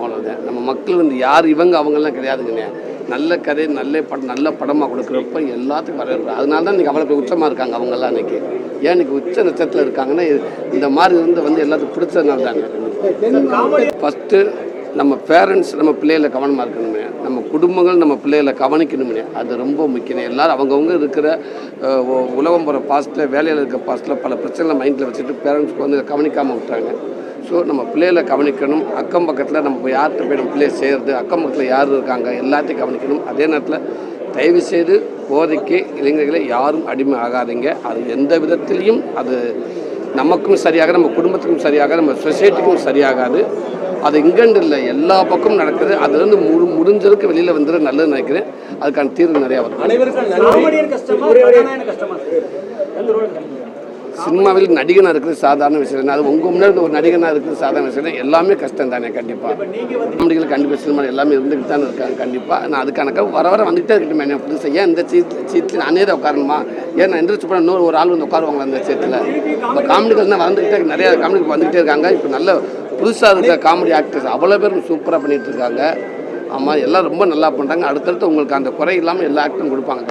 அவ்வளோதான். நம்ம மக்கள் வந்து யார் இவங்க அவங்கெல்லாம் கிடையாதுங்கண்ணே. நல்ல கதை நல்ல படமாக கொடுக்குறப்ப எல்லாத்துக்கும் வரவேற்பு. அதனால தான் இன்றைக்கி அவ்வளோ உச்சமாக இருக்காங்க அவங்கெல்லாம் இன்றைக்கி. ஏன் இன்றைக்கி உச்ச நட்சத்திரத்தில் இருக்காங்கன்னா இந்த மாதிரி வந்து எல்லாத்துக்கும் பிடிச்சதுனால தாங்க. ஃபஸ்ட்டு நம்ம பேரண்ட்ஸ் நம்ம பிள்ளைகளை கவனமாக இருக்கணுமே, நம்ம குடும்பங்கள் நம்ம பிள்ளைகளை கவனிக்கணுமே, அது ரொம்ப முக்கியம். எல்லோரும் அவங்கவுங்க இருக்கிற உலகம் போகிற பாஸ்ட்டில் வேலையில் இருக்கிற பாஸ்ட்டில் பல பிரச்சனைகளை மைண்டில் வச்சுட்டு பேரண்ட்ஸ்க்கு வந்து கவனிக்காமல் விட்டாங்க. ஸோ நம்ம பிள்ளைகளை கவனிக்கணும். அக்கம் பக்கத்தில் நம்ம யார்கிட்ட போய் நம்ம பிள்ளையை செய்கிறது, அக்கம் பக்கத்தில் யார் இருக்காங்க எல்லாத்தையும் கவனிக்கணும். அதே நேரத்தில் தயவுசெய்து போதைக்கு இளைஞர்களை யாரும் அடிமை ஆகாதீங்க. அது எந்த விதத்திலையும் அது நமக்கும் சரியாக, நம்ம குடும்பத்துக்கும் சரியாக, நம்ம சொசைட்டிக்கும் சரியாகாது. அது இங்கேண்டு இல்லை, எல்லா பக்கமும் நடக்குது. அதுலேருந்து முடிஞ்சதுக்கு வெளியில் வந்துட நல்லதுன்னு நினைக்கிறேன். அதுக்கான தீர்வு நிறையா வரும். சினிமாவில் நடிகனாக இருக்கிறது சாதாரண விஷயம். அது உங்கள் முன்னாடி ஒரு நடிகனாக இருக்கிறது சாதாரண விஷயம். எல்லாமே கஷ்டம் தானே. கண்டிப்பாக காமெடிகள் கண்டிப்பாக சினிமா எல்லாமே இருந்துக்கிட்டு தானே இருக்காங்க. கண்டிப்பாக நான் அதுக்கான வர வந்துகிட்டே இருக்கட்டும். என்ன புதுசாக ஏன் இந்த சீட்டில் நானே தான் உட்காரணுமா? ஏன் நான் எந்திரிச்சு போனால் இன்னொரு ஒரு ஆள் வந்து உட்காருவாங்களா அந்த சீட்டில்? இப்போ காமெடிகள் தான் வந்துக்கிட்டே நிறையா காமெடிகள் வந்துக்கிட்டே இருக்காங்க. இப்போ நல்ல புதுசாக இருக்கிற காமெடி ஆக்டர்ஸ் அவ்வளோ பேரும் சூப்பராக பண்ணிகிட்டு இருக்காங்க. ஆமாம், எல்லாம் ரொம்ப நல்லா பண்ணுறாங்க. அடுத்தடுத்து உங்களுக்கு அந்த குறை இல்லாமல் எல்லா ஆக்டரும் கொடுப்பாங்க.